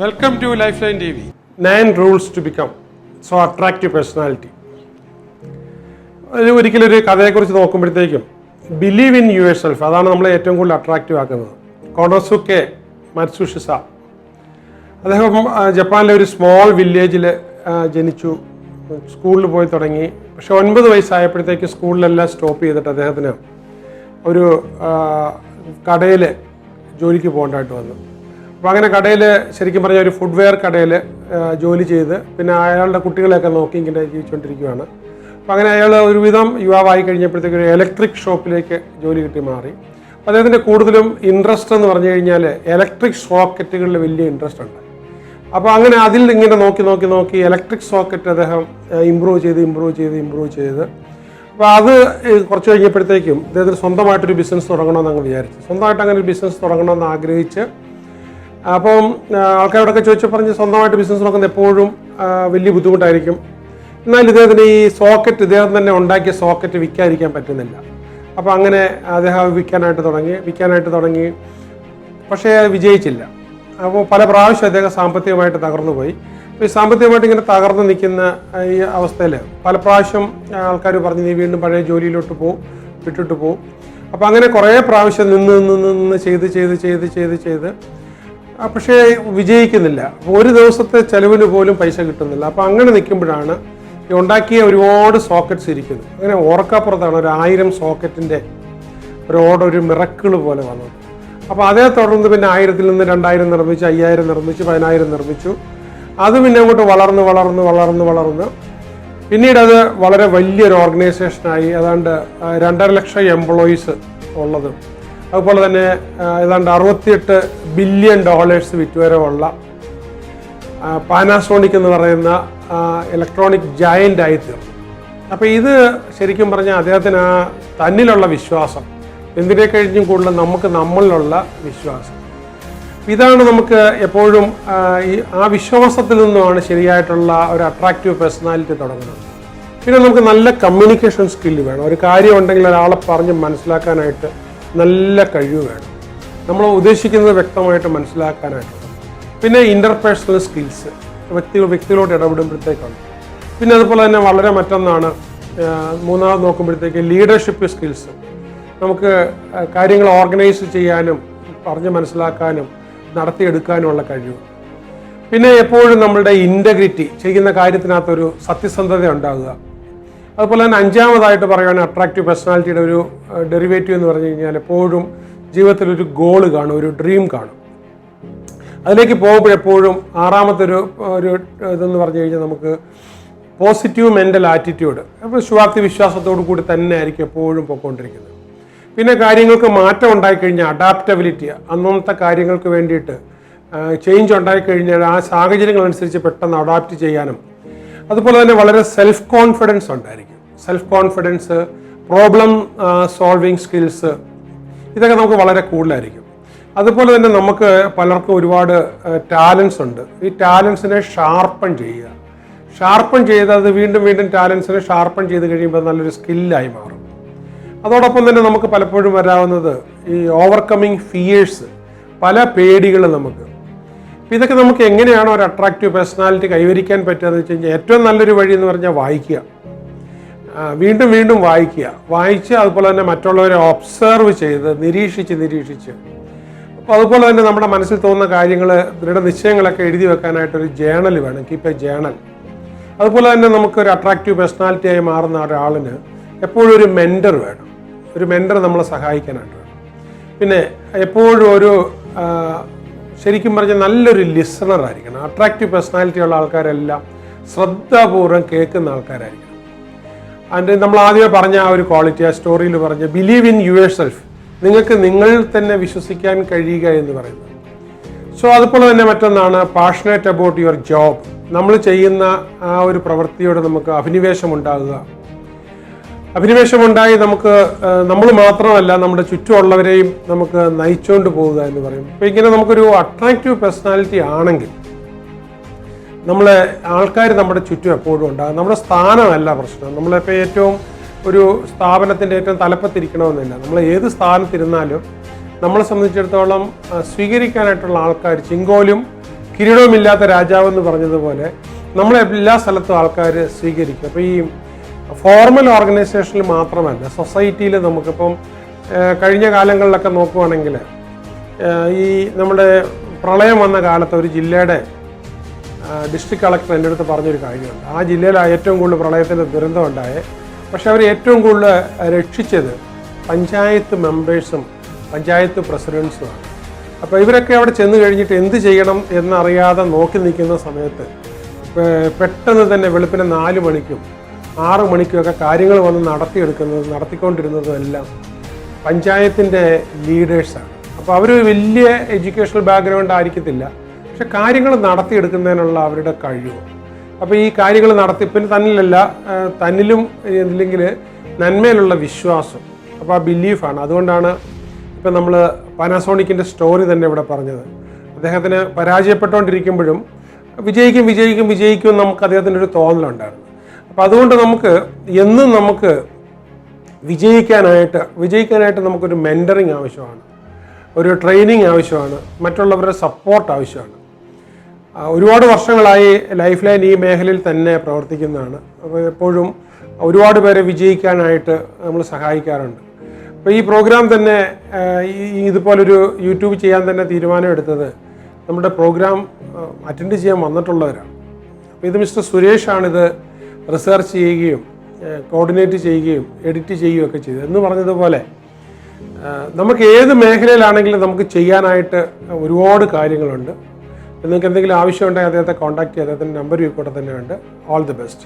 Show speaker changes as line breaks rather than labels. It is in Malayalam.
Welcome to Lifeline TV. 9 rules to become so attractive personality. ഒരിക്കലൊരു കഥയെക്കുറിച്ച് നോക്കുമ്പോഴത്തേക്കും ബിലീവ് ഇൻ യുവർ സെൽഫ്, അതാണ് നമ്മളെ ഏറ്റവും കൂടുതൽ അട്രാക്റ്റീവ് ആക്കുന്നത്. കൊണോസുക്കെ മത്സുഷിസ, അദ്ദേഹം ജപ്പാനിലെ ഒരു സ്മോൾ വില്ലേജിൽ ജനിച്ചു, സ്കൂളിൽ പോയി തുടങ്ങി. പക്ഷെ 9 വയസ്സായപ്പോഴത്തേക്ക് സ്കൂളിലെല്ലാം സ്റ്റോപ്പ് ചെയ്തിട്ട് അദ്ദേഹത്തിന് ഒരു കടയിൽ ജോലിക്ക് പോകേണ്ടതായിട്ട് വന്നു. അപ്പോൾ അങ്ങനെ കടയിൽ, ശരിക്കും പറഞ്ഞാൽ ഒരു ഫുഡ്വെയർ കടയിൽ ജോലി ചെയ്ത് പിന്നെ അയാളുടെ കുട്ടികളെയൊക്കെ നോക്കി ഇങ്ങനെ ജീവിച്ചുകൊണ്ടിരിക്കുകയാണ്. അപ്പോൾ അങ്ങനെ അയാൾ ഒരുവിധം യുവാവായി കഴിഞ്ഞപ്പോഴത്തേക്ക് ഒരു ഇലക്ട്രിക് ഷോപ്പിലേക്ക് ജോലി കിട്ടി മാറി. അപ്പോൾ അദ്ദേഹത്തിൻ്റെ കൂടുതലും ഇൻട്രസ്റ്റ് എന്ന് പറഞ്ഞു കഴിഞ്ഞാൽ ഇലക്ട്രിക് സോക്കറ്റുകളിൽ വലിയ ഇൻട്രസ്റ്റ് ഉണ്ട്. അപ്പോൾ അങ്ങനെ അതിൽ ഇങ്ങനെ നോക്കി ഇലക്ട്രിക് സോക്കറ്റ് അദ്ദേഹം ഇമ്പ്രൂവ് ചെയ്ത് അപ്പോൾ അത് കുറച്ച് കഴിഞ്ഞപ്പോഴത്തേക്കും അദ്ദേഹത്തിന് സ്വന്തമായിട്ടൊരു ബിസിനസ് തുടങ്ങണമെന്ന് അങ്ങ് വിചാരിച്ചു. സ്വന്തമായിട്ട് അങ്ങനെ ഒരു ബിസിനസ് തുടങ്ങണമെന്ന് ആഗ്രഹിച്ച്, അപ്പം ആൾക്കാരോടൊക്കെ ചോദിച്ചാൽ പറഞ്ഞ് സ്വന്തമായിട്ട് ബിസിനസ് നോക്കുന്നത് എപ്പോഴും വലിയ ബുദ്ധിമുട്ടായിരിക്കും. എന്നാൽ ഇദ്ദേഹത്തിന് ഈ സോക്കറ്റ്, ഇദ്ദേഹം തന്നെ ഉണ്ടാക്കിയ സോക്കറ്റ് വിൽക്കാതിരിക്കാൻ പറ്റുന്നില്ല. അപ്പോൾ അങ്ങനെ അദ്ദേഹം വിൽക്കാനായിട്ട് തുടങ്ങി. പക്ഷേ വിജയിച്ചില്ല. അപ്പോൾ പല പ്രാവശ്യം അദ്ദേഹം സാമ്പത്തികമായിട്ട് തകർന്നു പോയി. അപ്പോൾ ഈ സാമ്പത്തികമായിട്ട് ഇങ്ങനെ തകർന്നു നിൽക്കുന്ന ഈ അവസ്ഥയിൽ പല പ്രാവശ്യം ആൾക്കാർ പറഞ്ഞ് നീ വീണ്ടും പഴയ ജോലിയിലോട്ട് വിട്ടിട്ട് പോകും. അപ്പോൾ അങ്ങനെ കുറേ പ്രാവശ്യം നിന്ന് ചെയ്ത് പക്ഷേ വിജയിക്കുന്നില്ല. അപ്പോൾ ഒരു ദിവസത്തെ ചെലവിന് പോലും പൈസ കിട്ടുന്നില്ല. അപ്പോൾ അങ്ങനെ നിൽക്കുമ്പോഴാണ് ഈ ഉണ്ടാക്കിയ ഒരുപാട് സോക്കറ്റ്സ് ഇരിക്കുന്നത്. അങ്ങനെ ഓർക്കപ്പുറത്താണ് ഒരു 1000 സോക്കറ്റിൻ്റെ ഒരു മിറക്കിൾ പോലെ വന്നത്. അപ്പോൾ അതേ തുടർന്ന് പിന്നെ 1000-ൽ നിന്ന് 2000 നിർമ്മിച്ചു, 5000 നിർമ്മിച്ചു, 10000 നിർമ്മിച്ചു. അത് പിന്നെ അങ്ങോട്ട് വളർന്ന് പിന്നീട് അത് വളരെ വലിയൊരു ഓർഗനൈസേഷനായി. ഏതാണ്ട് 2.5 ലക്ഷം എംപ്ലോയീസ് ഉള്ളത്, അതുപോലെ തന്നെ ഏതാണ്ട് $68 ബില്യൺ വിറ്റുവരവുള്ള പാനാസോണിക് എന്ന് പറയുന്ന ഇലക്ട്രോണിക് ജയൻ്റ് ആയി തീർന്നു. അപ്പോൾ ഇത് ശരിക്കും പറഞ്ഞാൽ അദ്ദേഹത്തിന് തന്നിലുള്ള വിശ്വാസം, എന്തിനെ കഴിഞ്ഞും കൂടുതൽ നമ്മളിലുള്ള വിശ്വാസം, ഇതാണ് നമുക്ക് എപ്പോഴും ആ വിശ്വാസത്തിൽ നിന്നുമാണ് ശരിയായിട്ടുള്ള ഒരു അട്രാക്റ്റീവ് പേഴ്സണാലിറ്റി തുടങ്ങുന്നത്. പിന്നെ നമുക്ക് നല്ല കമ്മ്യൂണിക്കേഷൻ സ്കില്ല് വേണം. ഒരു കാര്യം ഉണ്ടെങ്കിൽ ഒരാളെ പറഞ്ഞ് മനസ്സിലാക്കാനായിട്ട് നല്ല കഴിവ് വേണം. നമ്മൾ ഉദ്ദേശിക്കുന്നത് വ്യക്തമായിട്ട് മനസ്സിലാക്കാനായിട്ട്. പിന്നെ ഇൻ്റർപേഴ്സണൽ സ്കിൽസ്, വ്യക്തികളോട് ഇടപെടുമ്പോഴത്തേക്കാണ്. പിന്നെ അതുപോലെ തന്നെ വളരെ മറ്റൊന്നാണ് മൂന്നാമത് നോക്കുമ്പോഴത്തേക്ക് ലീഡർഷിപ്പ് സ്കിൽസ്. നമുക്ക് കാര്യങ്ങൾ ഓർഗനൈസ് ചെയ്യാനും പറഞ്ഞ് മനസ്സിലാക്കാനും നടത്തിയെടുക്കാനുമുള്ള കഴിവ്. പിന്നെ എപ്പോഴും നമ്മളുടെ ഇൻറ്റഗ്രിറ്റി, ചെയ്യുന്ന കാര്യത്തിനകത്തൊരു സത്യസന്ധത ഉണ്ടാകുക. അതുപോലെ തന്നെ 5-മതായിട്ട് പറയുകയാണെങ്കിൽ അട്രാക്റ്റീവ് പേഴ്സണാലിറ്റിയുടെ ഒരു ഡെറിവേറ്റീവ് എന്ന് പറഞ്ഞു കഴിഞ്ഞാൽ എപ്പോഴും ജീവിതത്തിലൊരു ഗോൾ കാണും, ഒരു ഡ്രീം കാണും. അതിലേക്ക് പോകുമ്പോഴെപ്പോഴും 6-മത്തെ ഒരു ഇതെന്ന് പറഞ്ഞു കഴിഞ്ഞാൽ നമുക്ക് പോസിറ്റീവ് മെൻ്റൽ ആറ്റിറ്റ്യൂഡ്, അപ്പോൾ ശുഭാപ്തി വിശ്വാസത്തോടു കൂടി തന്നെ ആയിരിക്കും എപ്പോഴും പോയിക്കൊണ്ടിരിക്കുന്നത്. പിന്നെ കാര്യങ്ങൾക്ക് മാറ്റം ഉണ്ടായിക്കഴിഞ്ഞാൽ അഡാപ്റ്റബിലിറ്റി, അന്നത്തെ കാര്യങ്ങൾക്ക് വേണ്ടിയിട്ട് ചേഞ്ച് ഉണ്ടായിക്കഴിഞ്ഞാൽ ആ സാഹചര്യങ്ങളനുസരിച്ച് പെട്ടെന്ന് അഡാപ്റ്റ് ചെയ്യാനും, അതുപോലെ തന്നെ വളരെ സെൽഫ് കോൺഫിഡൻസ് ഉണ്ടായിരിക്കും. Self confidence, problem solving skills, ഇതൊക്കെ നമുക്ക് വളരെ കൂടുതലായിരിക്കും. അതുപോലെ തന്നെ നമുക്ക് പലർക്കും ഒരുപാട് ടാലൻസ് ഉണ്ട്. ഈ ടാലൻസിനെ ഷാർപ്പൺ ചെയ്ത് അത് വീണ്ടും ടാലൻസിനെ ഷാർപ്പൺ ചെയ്ത് കഴിയുമ്പോൾ നല്ലൊരു സ്കില്ലായി മാറും. അതോടൊപ്പം തന്നെ നമുക്ക് പലപ്പോഴും വരാവുന്നത് ഈ ഓവർകമ്മിങ് ഫിയേഴ്സ്, പല പേടികളും നമുക്ക്. ഇതൊക്കെ നമുക്ക് എങ്ങനെയാണോ ഒരു അട്രാക്റ്റീവ് പേഴ്സണാലിറ്റി കൈവരിക്കാൻ പറ്റുകയെന്ന് വെച്ച് കഴിഞ്ഞാൽ ഏറ്റവും നല്ലൊരു വഴി എന്ന് പറഞ്ഞാൽ വായിക്കുക, വീണ്ടും വായിച്ച് അതുപോലെ തന്നെ മറ്റുള്ളവരെ ഒബ്സർവ് ചെയ്ത് നിരീക്ഷിച്ച് അപ്പോൾ അതുപോലെ തന്നെ നമ്മുടെ മനസ്സിൽ തോന്നുന്ന കാര്യങ്ങൾ, ദൃഢനിശ്ചയങ്ങളൊക്കെ എഴുതി വെക്കാനായിട്ടൊരു ജേണൽ വേണം, കീപ്പ് എ ജേണൽ. അതുപോലെ തന്നെ നമുക്കൊരു അട്രാക്റ്റീവ് പേഴ്സണാലിറ്റിയായി മാറുന്ന ഒരാളിന് എപ്പോഴും ഒരു മെൻറ്റർ വേണം. ഒരു മെൻറ്റർ നമ്മളെ സഹായിക്കാനായിട്ട് വേണം. പിന്നെ എപ്പോഴും ഒരു ശരിക്കും പറഞ്ഞാൽ നല്ലൊരു ലിസണർ ആയിരിക്കണം. അട്രാക്റ്റീവ് പേഴ്സണാലിറ്റി ഉള്ള ആൾക്കാരെല്ലാം ശ്രദ്ധാപൂർവ്വം കേൾക്കുന്ന ആൾക്കാരായിരിക്കണം. അതിൻ്റെ നമ്മൾ ആദ്യമേ പറഞ്ഞ ആ ഒരു ക്വാളിറ്റി, ആ സ്റ്റോറിയിൽ പറഞ്ഞ ബിലീവ് ഇൻ യുവർ സെൽഫ്, നിങ്ങൾക്ക് നിങ്ങളിൽ തന്നെ വിശ്വസിക്കാൻ കഴിയുക എന്ന് പറയുന്നത്. സോ അതുപോലെ തന്നെ മറ്റൊന്നാണ് പാഷനേറ്റ് അബൌട്ട് യുവർ ജോബ്. നമ്മൾ ചെയ്യുന്ന ആ ഒരു പ്രവൃത്തിയോട് നമുക്ക് അഭിനിവേശമുണ്ടായി നമുക്ക് നമ്മൾ മാത്രമല്ല നമ്മുടെ ചുറ്റുമുള്ളവരെയും നമുക്ക് നയിച്ചുകൊണ്ട് പോവുക എന്ന് പറയും. അപ്പോൾ ഇങ്ങനെ നമുക്കൊരു അട്രാക്റ്റീവ് പേഴ്സണാലിറ്റി ആണെങ്കിൽ നമ്മളെ ആൾക്കാർ നമ്മുടെ ചുറ്റും എപ്പോഴും ഉണ്ടാകും. നമ്മുടെ സ്ഥാനമല്ല പ്രശ്നം. നമ്മളിപ്പോൾ ഏറ്റവും ഒരു സ്ഥാപനത്തിൻ്റെ ഏറ്റവും തലപ്പത്തിരിക്കണമെന്നില്ല. നമ്മൾ ഏത് സ്ഥാനത്തിരുന്നാലും നമ്മളെ സംബന്ധിച്ചിടത്തോളം സ്വീകരിക്കാനായിട്ടുള്ള ആൾക്കാർ, ചിങ്കോലും കിരീടവുമില്ലാത്ത രാജാവെന്ന് പറഞ്ഞതുപോലെ നമ്മളെ എല്ലാ സ്ഥലത്തും ആൾക്കാർ സ്വീകരിക്കും. അപ്പോൾ ഈ ഫോർമൽ ഓർഗനൈസേഷനിൽ മാത്രമല്ല, സൊസൈറ്റിയിൽ നമുക്കിപ്പം കഴിഞ്ഞ കാലങ്ങളിലൊക്കെ നോക്കുവാണെങ്കിൽ ഈ നമ്മുടെ പ്രളയം വന്ന കാലത്ത് ഒരു ജില്ലയുടെ ഡിസ്ട്രിക്ട് കളക്ടർ എൻ്റെ അടുത്ത് പറഞ്ഞൊരു കാര്യമുണ്ട്. ആ ജില്ലയിൽ ഏറ്റവും കൂടുതൽ പ്രളയത്തിൻ്റെ ദുരന്തം ഉണ്ടായേ, പക്ഷെ അവർ ഏറ്റവും കൂടുതൽ രക്ഷിച്ചത് പഞ്ചായത്ത് മെമ്പേഴ്സും പഞ്ചായത്ത് പ്രസിഡൻസുമാണ്. അപ്പോൾ ഇവരൊക്കെ അവിടെ ചെന്ന് കഴിഞ്ഞിട്ട് എന്ത് ചെയ്യണം എന്നറിയാതെ നോക്കി നിൽക്കുന്ന സമയത്ത് പെട്ടെന്ന് തന്നെ വെളുപ്പിനെ 4 മണിക്കും 6 മണിക്കുമൊക്കെ കാര്യങ്ങൾ വന്ന് നടത്തിക്കൊണ്ടിരുന്നതും എല്ലാം പഞ്ചായത്തിൻ്റെ ലീഡേഴ്സാണ്. അപ്പോൾ അവർ വലിയ എഡ്യൂക്കേഷണൽ ബാക്ക്ഗ്രൗണ്ട് ആയിരിക്കത്തില്ല, പക്ഷെ കാര്യങ്ങൾ നടത്തിയെടുക്കുന്നതിനുള്ള അവരുടെ കഴിവ്. അപ്പോൾ ഈ കാര്യങ്ങൾ പിന്നെ തന്നിലും ഇല്ലെങ്കിൽ നന്മയിലുള്ള വിശ്വാസം, അപ്പോൾ ആ ബിലീഫാണ്. അതുകൊണ്ടാണ് ഇപ്പം നമ്മൾ പാനാസോണിക്കിൻ്റെ സ്റ്റോറി തന്നെ ഇവിടെ പറഞ്ഞത്. അദ്ദേഹത്തിന് പരാജയപ്പെട്ടുകൊണ്ടിരിക്കുമ്പോഴും വിജയിക്കും നമുക്ക് അദ്ദേഹത്തിൻ്റെ ഒരു തോന്നലുണ്ടായിരുന്നു. അപ്പോൾ അതുകൊണ്ട് നമുക്ക് വിജയിക്കാനായിട്ട് നമുക്കൊരു മെൻറ്ററിങ് ആവശ്യമാണ്, ഒരു ട്രെയിനിങ് ആവശ്യമാണ്, മറ്റുള്ളവരുടെ സപ്പോർട്ട് ആവശ്യമാണ്. ഒരുപാട് വർഷങ്ങളായി ലൈഫ് ലൈൻ ഈ മേഖലയിൽ തന്നെ പ്രവർത്തിക്കുന്നതാണ്. അപ്പോൾ എപ്പോഴും ഒരുപാട് പേരെ വിജയിക്കാനായിട്ട് നമ്മൾ സഹായിക്കാറുണ്ട്. അപ്പോൾ ഈ പ്രോഗ്രാം തന്നെ ഇതുപോലൊരു യൂട്യൂബ് ചെയ്യാൻ തന്നെ തീരുമാനമെടുത്തത് നമ്മുടെ പ്രോഗ്രാം അറ്റൻഡ് ചെയ്യാൻ വന്നിട്ടുള്ളവരാണ്. അപ്പോൾ ഇത് മിസ്റ്റർ സുരേഷാണിത് റിസർച്ച് ചെയ്യുകയും കോർഡിനേറ്റ് ചെയ്യുകയും എഡിറ്റ് ചെയ്യുകയും ഒക്കെ ചെയ്തത്. എന്ന് പറഞ്ഞതുപോലെ നമുക്ക് ഏത് മേഖലയിലാണെങ്കിലും നമുക്ക് ചെയ്യാനായിട്ട് ഒരുപാട് കാര്യങ്ങളുണ്ട്. നിങ്ങൾക്ക് എന്തെങ്കിലും ആവശ്യമുണ്ടെങ്കിൽ അദ്ദേഹത്തെ കോൺടാക്ട് ചെയ്യുക. അദ്ദേഹത്തിൻ്റെ നമ്പർ കൂടെ തന്നെയുണ്ട്. All the best.